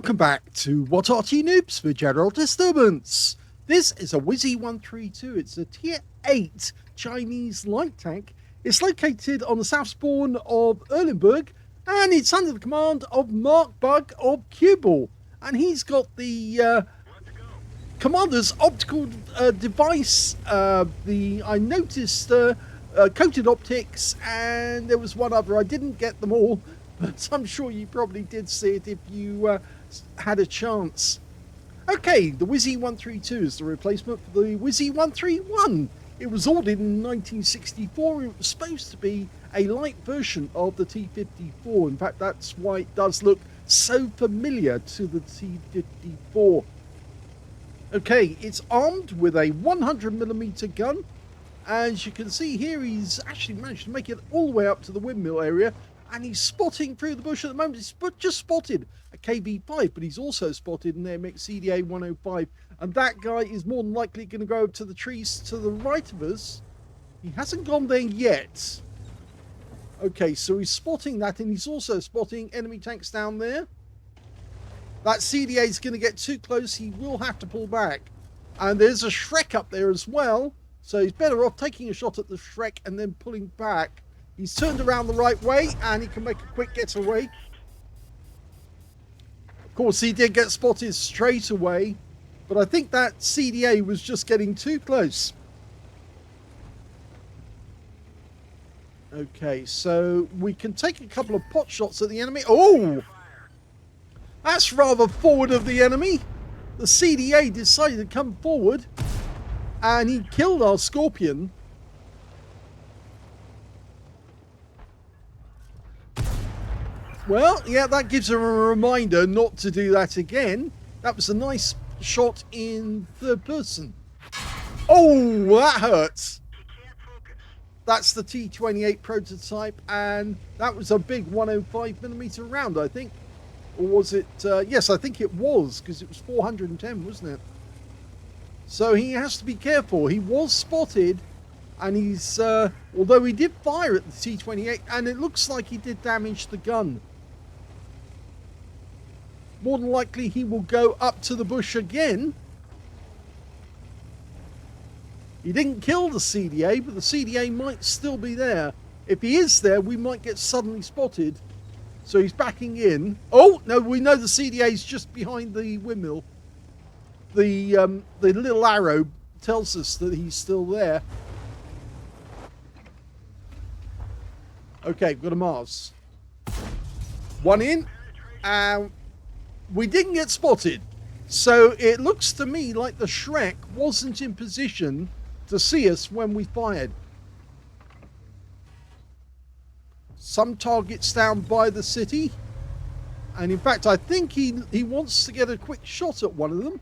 Welcome back to What Arty Noobs for General Disturbance. This is a WZ-132. It's a Tier 8 Chinese light tank. It's located on the south spawn of Erlenberg, and it's under the command of markbug of Cubal. And he's got the commander's optical device. I noticed coated optics, and there was one other. I didn't get them all, but I'm sure you probably did see it if you had a chance. Okay, the WZ-132 is the replacement for the WZ-131. It was ordered in 1964. It was supposed to be a light version of the T-54. In fact, that's why it does look so familiar to the T-54. Okay, it's armed with a 100mm gun. As you can see here, he's actually managed to make it all the way up to the windmill area, and he's spotting through the bush at the moment. He's just spotted a KB5, but he's also spotted an CDA 105, and that guy is more than likely going to go up to the trees to the right of us. He hasn't gone there yet. Okay, so he's spotting that, and he's also spotting enemy tanks down there. That CDA is going to get too close. He will have to pull back. And there's a Shrek up there as well, so he's better off taking a shot at the Shrek and then pulling back. He's turned around the right way, and he can make a quick getaway. Of course, he did get spotted straight away, but I think that CDA was just getting too close. Okay, so we can take a couple of pot shots at the enemy. Oh! That's rather forward of the enemy. The CDA decided to come forward, and he killed our Scorpion. Well, yeah, that gives him a reminder not to do that again. That was a nice shot in third person. Oh, that hurts. That's the T28 prototype, and that was a big 105mm round, I think. Or was it? Yes, I think it was, because it was 410, wasn't it? So he has to be careful. He was spotted, and he's, although he did fire at the T28, and it looks like he did damage the gun. More than likely, he will go up to the bush again. He didn't kill the CDA, but the CDA might still be there. If he is there, we might get suddenly spotted. So he's backing in. Oh, no, we know the CDA is just behind the windmill. The little arrow tells us that he's still there. Okay, we've got a Mars. One in. We didn't get spotted. So it looks to me like the Shrek wasn't in position to see us when we fired. Some targets down by the city. And in fact, I think he wants to get a quick shot at one of them.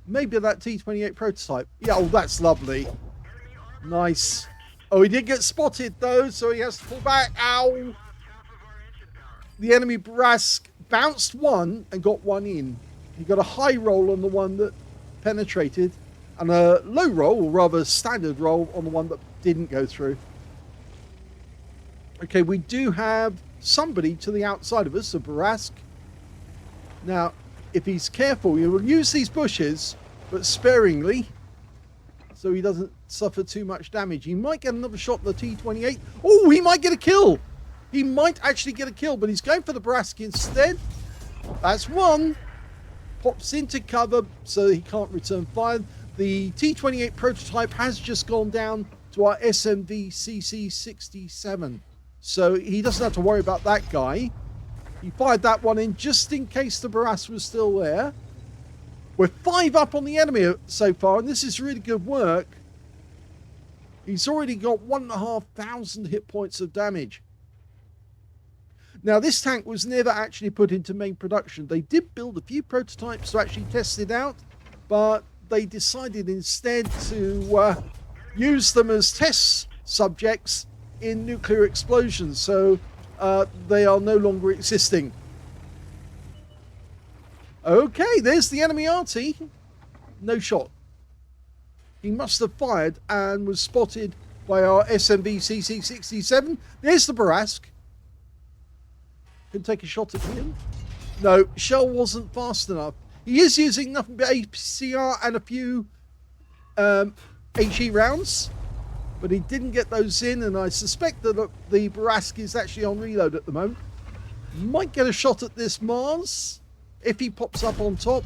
Maybe that T28 prototype. Yeah, oh, that's lovely. Nice. Oh, he did get spotted, though, so he has to pull back. Ow! The enemy Brask bounced one and got one in. He got a high roll on the one that penetrated, and a low roll, or rather standard roll, on the one that didn't go through. Okay, we do have somebody to the outside of us, a Brask. Now, if he's careful, he will use these bushes, but sparingly, so he doesn't suffer too much damage. He might get another shot at the T28. Oh, he might get a kill. He might actually get a kill, but he's going for the Brask instead. That's one. Pops into cover, so he can't return fire. The T28 prototype has just gone down to our SMV CC67. So he doesn't have to worry about that guy. He fired that one in just in case the Barras was still there. We're 5 up on the enemy so far, and this is really good work. He's already got 1,500 hit points of damage. Now, this tank was never actually put into main production. They did build a few prototypes to actually test it out, but they decided instead to use them as test subjects in nuclear explosions, so they are no longer existing. Okay, there's the enemy Arty. No shot. He must have fired and was spotted by our SMV CC67. There's the Barask. Can take a shot at him. No, Shell wasn't fast enough. He is using nothing but APCR and a few HE rounds, but he didn't get those in, and I suspect that the Barask is actually on reload at the moment. Might get a shot at this Mars if he pops up on top.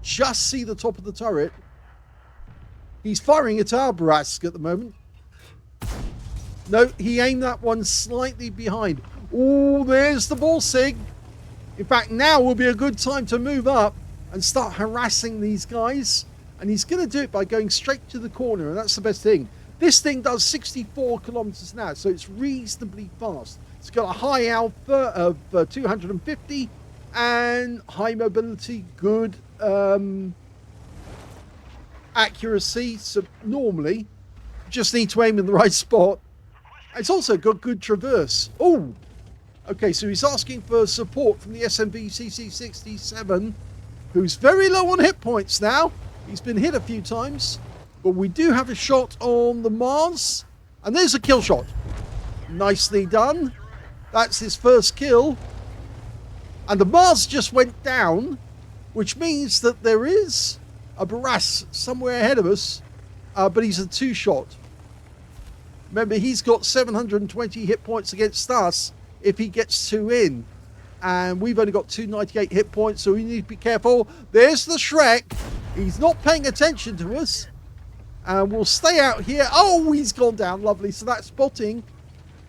Just see the top of the turret. He's firing at our Barask at the moment. No, he aimed that one slightly behind. Oh, there's the ball sig. In fact, now will be a good time to move up and start harassing these guys. And he's going to do it by going straight to the corner, and that's the best thing. This thing does 64 kilometers an hour, so it's reasonably fast. It's got a high alpha of 250 and high mobility, good accuracy. So normally, just need to aim in the right spot. It's also got good traverse. Oh, okay, so he's asking for support from the SMV CC67, who's very low on hit points now. He's been hit a few times, but we do have a shot on the Mars, and there's a kill shot. Nicely done. That's his first kill. And the Mars just went down, which means that there is a Barass somewhere ahead of us, but he's a two-shot. Remember, he's got 720 hit points against us if he gets two in. And we've only got 298 hit points, so we need to be careful. There's the Shrek. He's not paying attention to us. And we'll stay out here. Oh, he's gone down. Lovely. So that's spotting.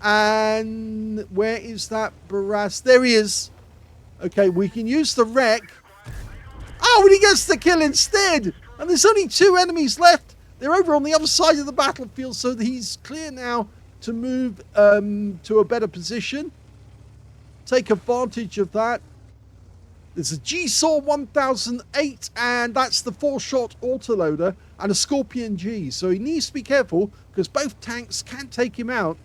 And where is that Barass? There he is. Okay, we can use the wreck. Oh, and he gets the kill instead. And there's only two enemies left. They're over on the other side of the battlefield, so he's clear now to move to a better position. Take advantage of that. There's a GeForce 1008, and that's the 4-shot autoloader, and a Scorpion G. So he needs to be careful, because both tanks can take him out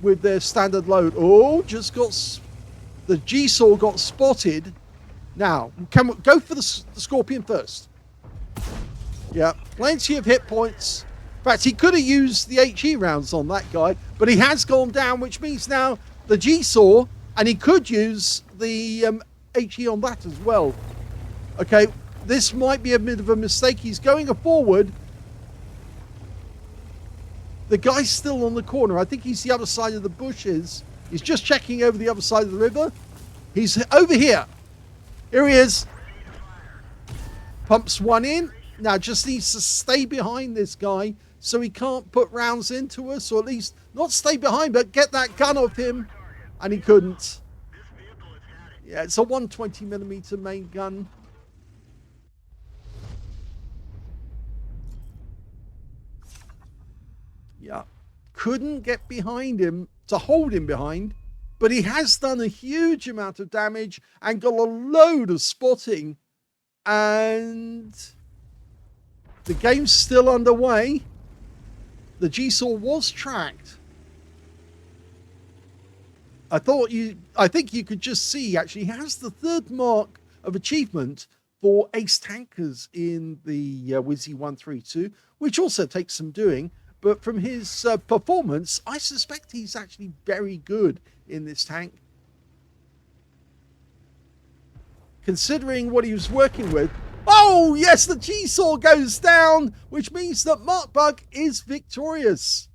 with their standard load. Oh, just got... The G-Saw got spotted. Now, can we go for the Scorpion first? Yeah, plenty of hit points. In fact, he could have used the HE rounds on that guy, but he has gone down, which means now the G-Saw, and he could use the HE on that as well. Okay, this might be a bit of a mistake. He's going forward. The guy's still on the corner. I think he's the other side of the bushes. He's just checking over the other side of the river. He's over here. Here he is. Pumps one in. Now just needs to stay behind this guy so he can't put rounds into us, or at least not stay behind, but get that gun off him. And he couldn't. Yeah, it's a 120mm main gun. Yeah, couldn't get behind him to hold him behind, but he has done a huge amount of damage and got a load of spotting, and the game's still underway. The G-Saw was tracked. I think you could just see, actually, he has the 3rd mark of achievement for ace tankers in the WZ-132, which also takes some doing. But from his performance, I suspect he's actually very good in this tank. Considering what he was working with. Oh, yes, the G-Saw goes down, which means that markbug is victorious.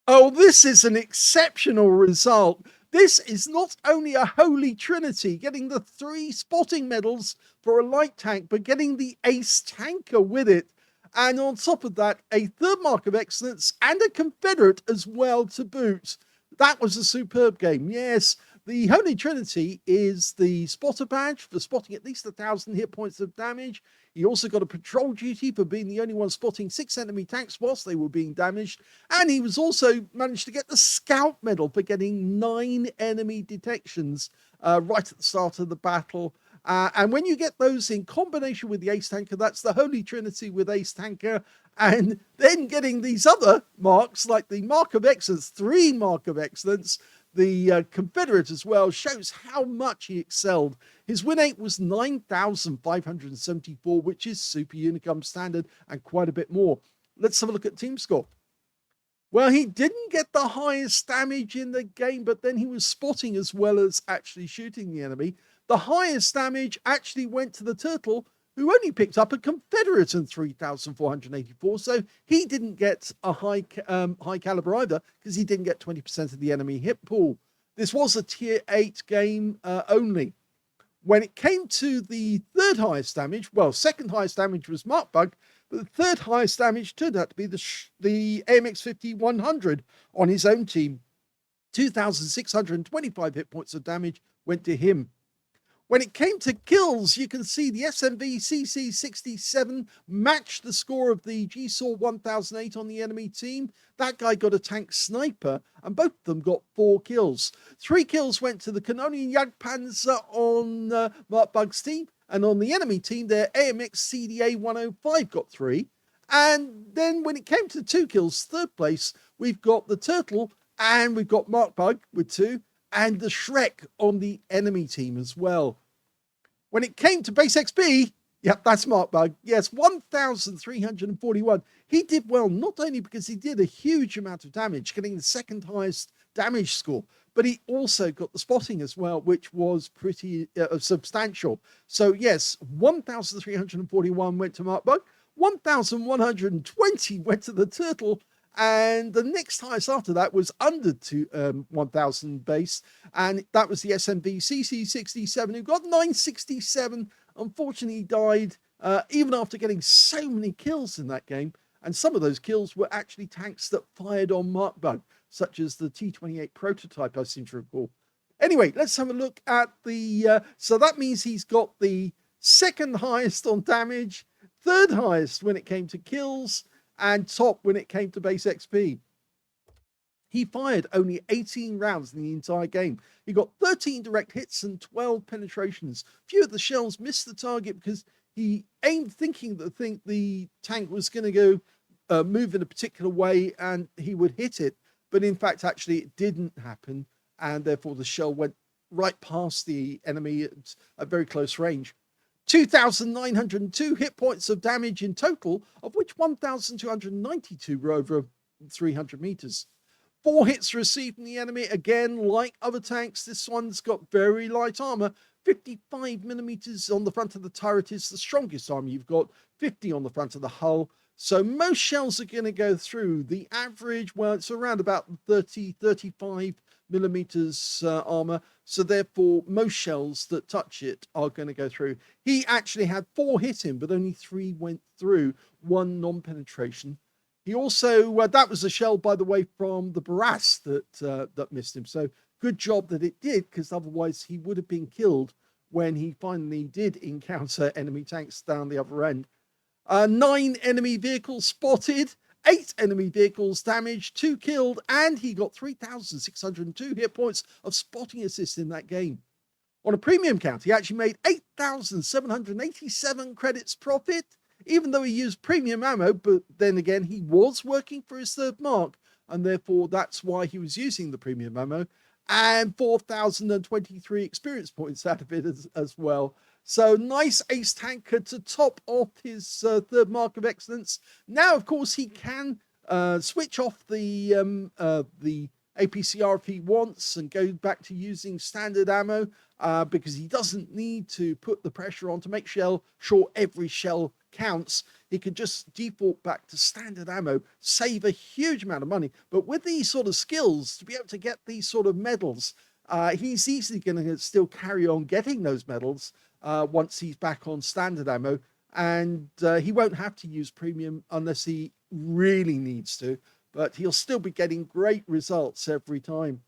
Oh, this is an exceptional result. This is not only a holy trinity, getting the 3 spotting medals for a light tank, but getting the ace tanker with it. And on top of that, a 3rd mark of excellence and a Confederate as well to boot. That was a superb game. Yes, the holy trinity is the spotter badge for spotting at least 1,000 hit points of damage. He also got a patrol duty for being the only one spotting 6 enemy tanks whilst they were being damaged. And he was also managed to get the scout medal for getting 9 enemy detections right at the start of the battle. And when you get those in combination with the ace tanker, that's the holy trinity with ace tanker. And then getting these other marks like the mark of excellence, 3 mark of excellence, the Confederate as well, shows how much he excelled. His win rate was 9,574, which is super unicum standard and quite a bit more. Let's have a look at team score. Well, he didn't get the highest damage in the game, but then he was spotting as well as actually shooting the enemy. The highest damage actually went to the turtle, who only picked up a Confederate in 3,484. So he didn't get a high caliber either, because he didn't get 20% of the enemy hit pool. This was a tier 8 game only. When it came to the third highest damage, well, second highest damage was markbug, but the third highest damage turned out to be the AMX50-100 on his own team. 2,625 hit points of damage went to him. When it came to kills, you can see the SMV-CC67 matched the score of the GeForce-1008 on the enemy team. That guy got a tank sniper, and both of them got 4 kills. 3 kills went to the Canonian Jagdpanzer on markbug's team, and on the enemy team, their AMX CDA-105 got 3. And then when it came to 2 kills, third place, we've got the Turtle, and we've got markbug with 2. And the Shrek on the enemy team as well. When it came to base XP, yep, that's markbug. Yes, 1,341. He did well, not only because he did a huge amount of damage, getting the second highest damage score, but he also got the spotting as well, which was pretty substantial. So yes, 1,341 went to markbug, 1,120 went to the Turtle, and the next highest after that was under 1,000 base, and that was the SMV CC67, who got 967. Unfortunately, died even after getting so many kills in that game, and some of those kills were actually tanks that fired on markbug, such as the T28 prototype, I seem to recall. Anyway, let's have a look at the... so that means he's got the second highest on damage, third highest when it came to kills, and top when it came to base XP. He fired only 18 rounds in the entire game. He got 13 direct hits and 12 penetrations. Few of the shells missed the target because he aimed thinking that the tank was going to go move in a particular way and he would hit it. But in fact, actually, it didn't happen. And therefore, the shell went right past the enemy at very close range. 2,902 hit points of damage in total, of which 1,292 were over 300 meters. 4 hits received from the enemy. Again, like other tanks, this one's got very light armor. 55 millimeters on the front of the turret is the strongest armor you've got. 50 on the front of the hull. So most shells are going to go through. The average, well, it's around about 35 millimeters armor. So therefore, most shells that touch it are going to go through. He actually had 4 hit him, but only 3 went through. 1 non-penetration. He also, that was a shell, by the way, from the Barras that missed him. So good job that it did, because otherwise he would have been killed when he finally did encounter enemy tanks down the other end. 9 enemy vehicles spotted, 8 enemy vehicles damaged, 2 killed, and he got 3,602 hit points of spotting assist in that game. On a premium count, he actually made 8,787 credits profit, even though he used premium ammo, but then again, he was working for his third mark, and therefore that's why he was using the premium ammo, and 4,023 experience points out of it as well. So nice ace tanker to top off his third mark of excellence. Now, of course, he can switch off the APCR if he wants and go back to using standard ammo because he doesn't need to put the pressure on to make sure every shell counts. He can just default back to standard ammo, save a huge amount of money. But with these sort of skills, to be able to get these sort of medals, he's easily going to still carry on getting those medals once he's back on standard ammo, and he won't have to use premium unless he really needs to, but he'll still be getting great results every time.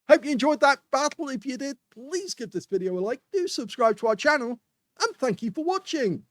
Hope you enjoyed that battle. If you did, please give this video a like, do subscribe to our channel, and thank you for watching.